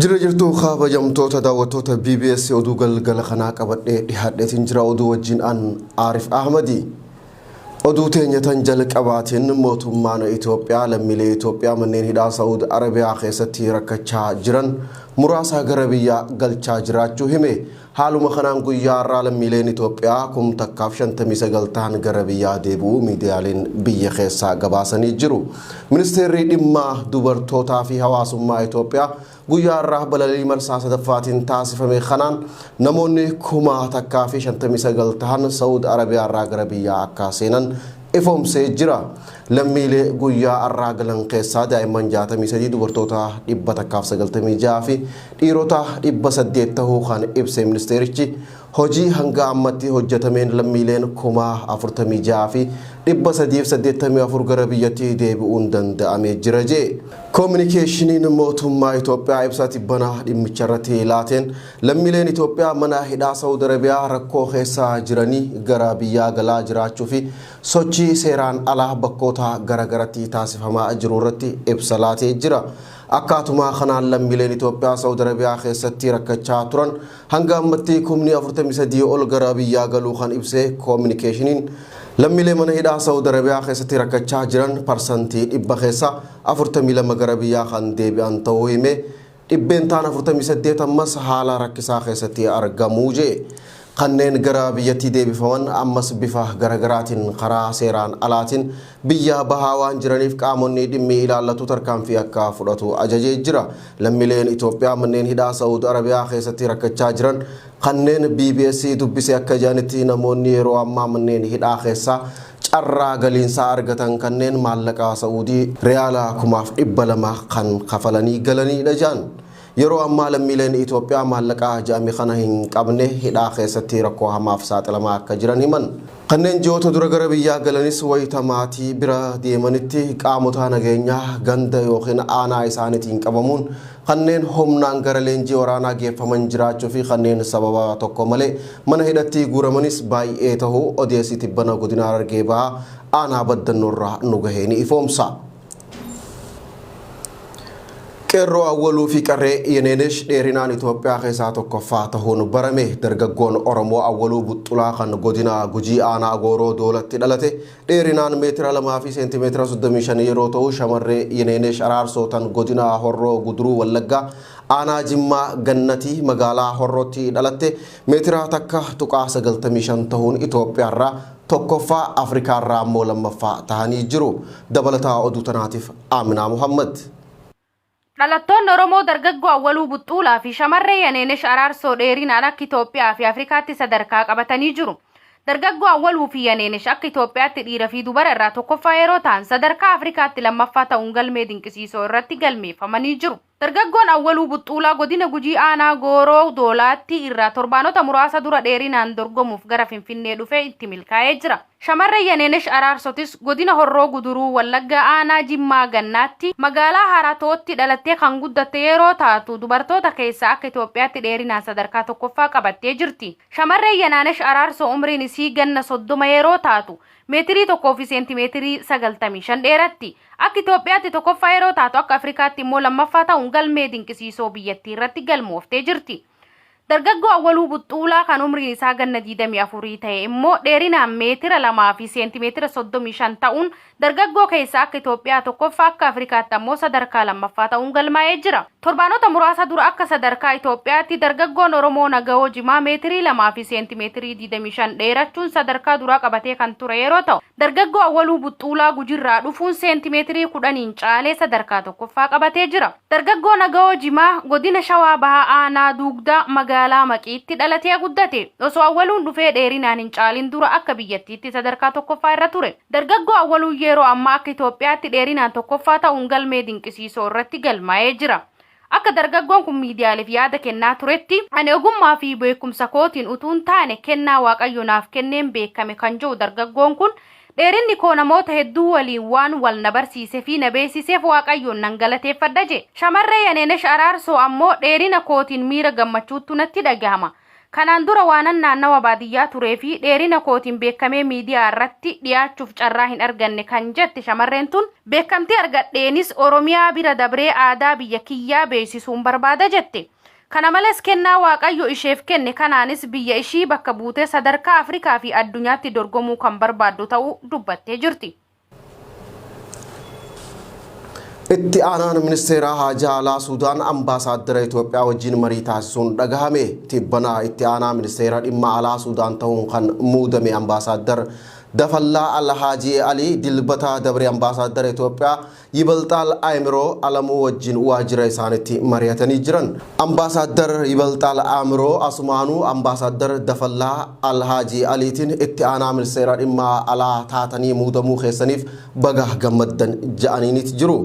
jirtu kabajamtoota daawwattoota BBS oduu galgala kanaa qabadhee dhihaadheetiin jira oduu wajjin an Arif Ahmadi. Oduu teenyatan jalqabaatiin mootummaan Itoophiyaa lammiilee Itoophiyaa manneen hidhaa Saudi Arabiyaa keessatti rakkachaa jiran muraasa gara biyyaa galchaa jiraachuu hime. Haaluma kanaan guyyaa har'aa lammiileen Itoophiyaa 1959 ta'an gara biyyaa deebi'uu miidiyaaleen biyya keessaa gabaasanii jiru. Ministeerri dhimma dubartootaa fi hawaasummaa Itoophiyaa guyyaa har'aa balalii marsaa sadaffaatiin taasifame kanaan namoonni 1959 ta'an Saudi Arabiyaa irraa gara biyyaa akka seenan ifoomsee jira. Lammiilee guyyaa har'aa galan keessaa daa'imman 63 dubartoota 196 fi dhiirota 800 ta'uu kan ibse ministeerichi hojii hanga ammatti hojjetameen lammiileen 46 fi 384 gara biyyatti deebi'uun danda'amee jira jee. Kominikeeshiniin mootummaa Itoophiyaa ibsa tibbana dhimmicha irratti laateen lammiileen Itoophiyaa mana hidhaa Saudi Arabiyaa rakkoo keessa jiranii gara biyyaa galaa jiraachuu fi sochii seeraan alaa bakkoota garagaratti taasifamaa jiru irratti ibsa laatee jira. Akkaatuma kanaan lammiileen Itoophiyaa Saudi Arabiyaa keessatti rakkachaa turan hanga ammatti 43 ol gara biyyaa galuu kan ibse kominikeeshiniin lammiilee mana hidhaa Saudi Arabiyaa keessatti rakkachaa jiran parsantii 100 keessa 42 gara biyyaa kan deebi'an ta'uu hime. Dhibbeentaan 48 ammas haala rakkisaa keessatti argamuu jee. Kanneen gara biyyatti deebifaman ammas bifa garagaraatiin karaa seeraan alaatiin biyya bahaa waan jiraniif qaamonni dhimmi ilaallatu tarkaanfii akka fudhatu ajajee jira. Lammiileen Itoophiyaa manneen hidhaa Saudi Arabiyaa keessatti rakkachaa jiran kanneen BBS dubbise akka jedhanitti namoonni yeroo ammaa manneen hidhaa keessaa carraa galiinsaa argatan kanneen maallaqa Saudii riyaala 200,000 kan kafalanii galaniidha jedhan. Yeroo ammaa lammiileen Itoophiyaa maallaqa jaami kana hin qabne hidhaa keessatti rakkoo hamaaf saaxilamaa akka jiran himan. Kanneen ji'oota dura gara biyyaa galanis wayita maatii bira deemanitti qaamota nageenyaa ganda yookiin aanaa isaaniitiin qabamuun kanneen humnaan gara leenjii waraanaa geeffaman jiraachuu fi kanneen sababa tokko malee mana hidhatti guuramanis baay'ee ta'uu odeessi tibbana godina Harargee bahaa aanaa baddannoorraa nu gahee ni ifoomsa. Qeerroo awwaluu fi qarree Yenenesh dheerinaan Itoophiyaa keessaa tokkoffaa ta'uun barame. Dargaggoon Oromoo awwaluu buxxulaa kan godina Gujii aanaa Gooroo Doolatti dhalate dheerinaan meetira 2 fi seentimeetira 35 yeroo ta'u shamarree Yenenesh Araarsootan godina Horroo Guduruu Wallaggaa aanaa Jimmaa Gannatii magaalaa Horrootti dhalatte meetira takka tuqaa 95 ta'uun Itoophiyaarraa tokkoffaa Afrikaarraa ammoo lammaffaa ta'anii jiru. Dabalataa oduu tanaatiif Aaminaa Muhammad. Dhalattoonni Oromoo dargaggoo awwaluu buxxulaa fi shamarree Yenenesh Araarsoo dheerinaan akka Itoophiyaa fi Afrikaatti sadarkaa qabatanii jiru. Dargaggoo awwaluu fi Yenenesh akka Itoophiyaatti dhiira fi dubara irraa tokkoffaa yeroo ta'an sadarkaa Afrikaatti lammaffaa ta'uun galmee dinqisiisoo irratti galmeeffamanii jiru. Dargaggoon awwaluu buxxulaa godina Gujii aanaa Gooroo Doolaatti irraa torbaanota muraasa dura dheerinaan dorgomuuf gara Finfinnee dhufee itti milkaa'ee jira. Shamarree Yenenesh Araarsotis godina Horroo Guduruu Wallaggaa aanaa Jimmaa Gannaatti magaalaa Haratootti dhalattee kan guddatte yeroo taatu dubartoota keessaa akka Itoophiyaatti dheerinaan sadarkaa tokkoffaa qabattee jirti. Shamarree Yenenesh Araarsoo umriin isii ganna 30 yeroo taatu meetirii 1 fi seentimeetirii 95 dheeratti. Akka Itoophiyaatti tokkoffaa yeroo taatu akka Afrikaatti immoo lammaffaa ta'uun galmee dinqisiisoo biyyattii irratti galmooftee jirti. Dargaggoo awwaluu buxxulaa kan umriin isaa ganna 24 ta'e immoo dheerinaan meetira 2 fi seentimeetira 35 ta'uun dargaggoo keessaa akka Itoophiyaa tokkoffaa akka Afrikaatti ammoo sadarkaa lammaffaa ta'uun galmaa'ee jira. Torbaanota muraasa dura akka sadarkaa Itoophiyaatti dargaggoon Oromoo Nagahoo Jimaa meetirii 2 fi seentimeetirii 25 dheerachuun sadarkaa duraa qabatee kan ture yeroo ta'u dargaggoo awwaluu buxxulaa Gujiirraa dhufuun seentimeetirii 10 caalee sadarkaa tokkoffaa qabatee jira. Dargaggoo Nagahoo Jimaa godina Shawaa Bahaa aanaa Dugdaa magaalaa Maqiitti dhalatee guddate. Osoo awwaluun dhufee dheerinaan hin caalin dura akka biyyattiitti sadarkaa tokkoffaa irra ture. Dargaggoo awwaluu yeroo ammaa akka Itoophiyaatti dheerinaan tokkoffaa ta'uun galmee dinqisiisoo irratti galmaa'ee jira. Akka dargaggoon kun miidiyaaleef yaada kennaa turetti ani ogummaa fi beekumsa kootiin utuun taane kennaa Waaqayyo naaf kenneen beekame kan jiru dargaggoon kun dheerinni koo namoota hedduu waliin waan wal na barsiisee fi na beeksiseef Waaqayyoon nan galateeffadha je. Shamarree Yenenesh Araarsoo ammoo dheerina kootiin miira gammachuutu natti dhagahama. Kanaan dura waanan naannawa baadiyyaa turee fi dheerina kootiin beekamee miidiyaa irratti dhiyaachuuf carraa hin arganne kan jette shamarreen tun beekamtii argadheenis Oromiyaa bira dabree aadaa biyya kiyyaa beeksisuun barbaada jette. Kana malees kennaa Waaqayyo isheef kenne kanaanis biyya ishii bakka buutee sadarkaa Afrikaa fi addunyaatti dorgomuu kan barbaaddu ta'uu dubbattee jirti. Itti aanaan ministeera Haajaa Alaa Suudaan ambaasaaddara Itoophiyaa wajjin marii taasisuun dhagahame. Tibbana itti aanaa ministeera dhimma alaa Suudaan ta'uun kan muudame ambaasaaddar Dafallaa Alhaji Ali dilbata dabre ambaasaaddara Itoophiyaa Yibalxaal Amiroo Alamuu wajjin waajjira isaaniitti mari'atanii jiran. Ambaasaaddar Yibalxaal Amiroo asumaanuu ambaasaaddar Dafallaa Alhaji Aliitiin itti aanaa ministeera dhimma alaa taatanii muudamuu keessaniif baga gammaddan ja'aniinit jiru.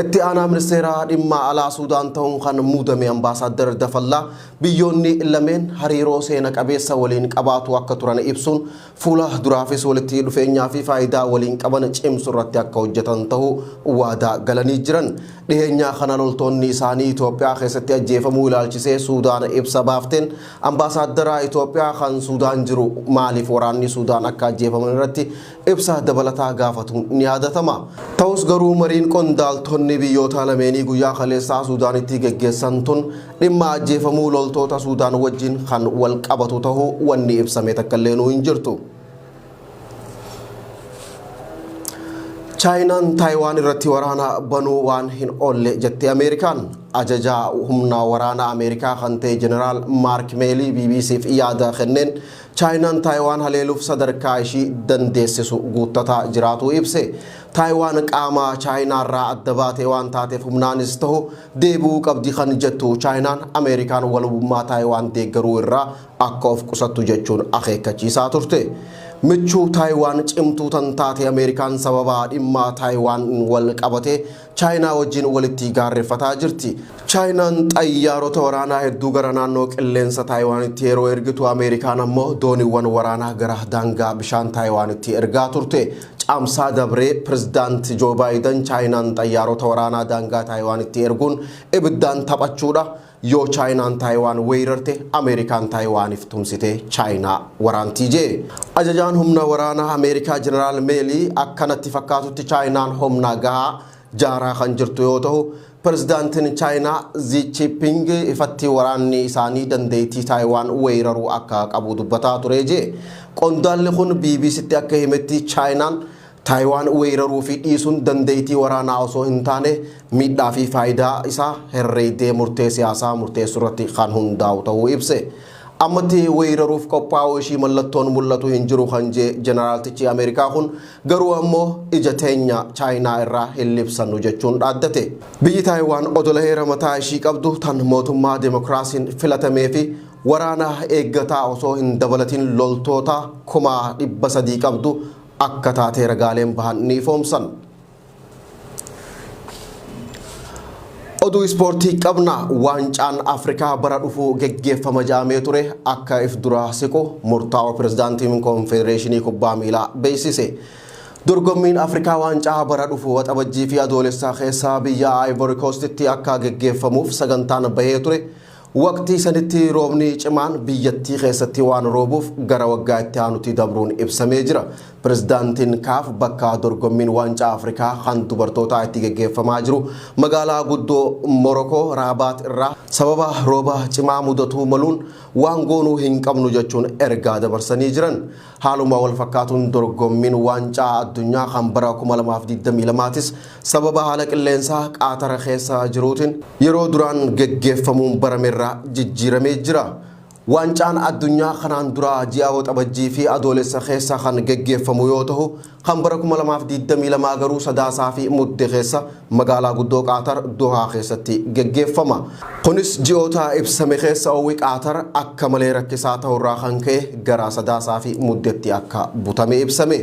Itti aanaa ministeera dhimma alaa Suudaan ta'uun kan muudame ambaasaaddar Dafallaa biyyoonni lameen hariiroo seena qabeessa waliin qabaatu akka turan ibsuun fuula duraafis walitti dhufeenyaa fi faayidaa waliin qaban cimsuu irratti akka hojjetan ta'uu waadaa galanii jiran. Dhiheenyaa kana loltoonni isaanii Itoophiyaa keessatti ajjeefamuu ilaalchisee Suudaan ibsa baafteen ambaasaaddara Itoophiyaa kan Suudaan jiru maaliif waraanni Suudaan akka ajjeefaman irratti ibsa dabalataa gaafatuun ni yaadatama. Ta'us garuu mariin qondaaltonni biyyoota lameenii guyyaa kaleessaa Suudaanitti geggeessan tun dhimma ajjeefamuu loltoota Suudaan wajjin kan wal qabatu ta'uu wanni ibsame takka illee hin jirtu. Chaayinaan Taayiwaan irratti waraana banuu waan hin oolle jettee Ameerikaan. Ajajaa humna waraana Ameerikaa kan ta'e Jeneraal Maark Meelii BBC'f yaada kenneen Chaayinaan Taayiwaan haleeluuf sadarkaa ishii dandeessisu guuttataa jiraatu ibse. Taayiwaan qaama Chaayinaarraa adda baatee waan taateef humnaanis ta'u deebi'uu qabdi kan jettu Chaayinaan Ameerikaan walabummaa Taayiwaan deeggaruu irraa akka of qusattu jechuun akeekkachiisaa turte. Michuu Taayiwaan cimtuu tan taate Ameerikaan sababa dhimma Taayiwaan wal qabatee Chaayinaa wajjin walitti gaarreeffataa jirti. Chaayinaan xayyaarota waraanaa hedduu gara naannoo qilleensa Taayiwaanitti yeroo ergitu Ameerikaan ammoo dooniiwwan waraanaa gara daangaa bishaan Taayiwaanitti ergaa turte. Caamsaa dabree pirezidaanti Joo Baayiden Chaayinaan xayyaarota waraanaa daangaa Taayiwaanitti erguun ibiddaan taphachuudha. Yoo Chaayinaan Taayiwaan weerarte Ameerikaan Taayiwaaniif tumsite Chaayinaa waraantii jee. Ajajaan humna waraanaa Ameerikaa Jeneraal Meelii akkanatti fakkaatutti Chaayinaan humna gahaa jaaraa kan jirtu yoo ta'u pirezidaantiin Chaayinaa Xi Jinping ifatti waraanni isaanii dandeettii Taayiwaan weeraruu akka qabu dubbataa ture jee. Qondaalli kun BBC'tti akka himetti Chaayinaan Taayiwaan weeraruu fi dhiisuun dandeettii waraanaa osoo hin taane miidhaa fi faayidaa isaa herreedee murtee siyaasaa murteessuu irratti kan hundaa'u ta'uu ibse. Ammatti weeraruuf qophaa'uu ishii mallattoon mul'atu hin jiru kan jee Jeneraaltichi Ameerikaa kun garuu ammoo ija teenya Chaayinaa irraa hin libsannu jechuun dhaaddate. Biyyi Taayiwaan odola heera mataa ishii qabdu tan mootummaa demokiraasiin filatamee fi waraana eeggataa osoo hin dabalatiin loltoota 300,000 qabdu akka taatee ragaaleen bahan ni ifoomsan. Oduu ispoortii qabna. Waancaan Afrikaa bara dhufuu geggeeffama jaamee ture akka if dura siqu murtaa'oo pirezidaantiin konfedereeshinii kubbaa miilaa beeksise. Dorgommiin Afrikaa waancaa bara dhufuu waxabajjii fi adoolessaa keessaa biyya Ivory Coast'tti akka geggeeffamuuf sagantaan bahee ture. Waqtii sanitti roobni cimaan biyyattii keessatti waan roobuuf gara waggaa itti aanutti dabruun ibsamee jira. Pirezidaantiin CAF bakka dorgommiin waancaa Afrikaa kan dubartootaa itti geggeeffamaa jiru magaalaa guddoo Morokoo Raabaat irraa sababa rooba cimaa mudatuu maluun waan goonuu hin qabnu jechuun ergaa dabarsanii jiran. Haaluma wal fakkaatuun dorgommiin waancaa addunyaa kan bara 2022tis sababa haala qilleensaa Qaatara keessa jiruutiin yeroo duraan geggeeffamuun barameerraa jijjiiramee jira. Waancaan addunyaa kanaan dura ji'a waxabajjii fi adoolessa keessa kan geggeeffamu yoo ta'u kan bara 2022 garuu sadaasaa fi muddee keessa magaalaa guddoo Qaatar Dohaa keessatti geggeeffama. Kunis ji'oota ibsame keessa oowwi Qaatar akka malee rakkisaa ta'urraa kan ka'e gara sadaasaa fi muddeetti akka butame ibsame.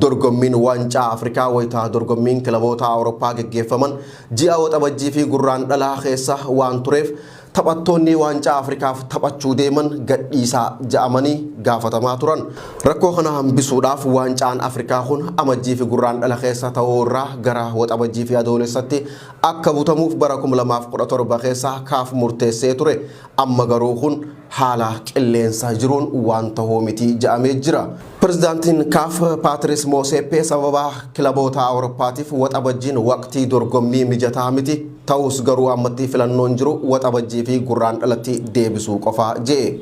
Dorgommiin waancaa Afrikaa wayitaa dorgommiin kilaboota Awurooppaa geggeeffaman ji'a waxabajjii fi gurraan dhalaa keessa waan tureef taphattoonni waancaa Afrikaaf taphachuu deeman gadhiisaa ja'amanii gaafatamaa turan. Rakkoo kana hambisuudhaaf waancaan Afrikaa kun amajjii fi gurraandhala keessa ta'uu irraa gara waxabajjii fi adoolessatti akka butamuuf bara 2017 keessa kaaf murteessee ture. Amma garuu kun haala qilleensa jiruun waan ta'uu miti ja'amee jira. Pirezidaantiin kaaf Paatris Mooseppee sababa kilaboota Awurooppaatiif waxabajjiin waqtii dorgommii mijataa miti ta'us garuu ammatti filannoon jiru waxabajjii fi gurraandhalatti deebisuu qofa jedhe.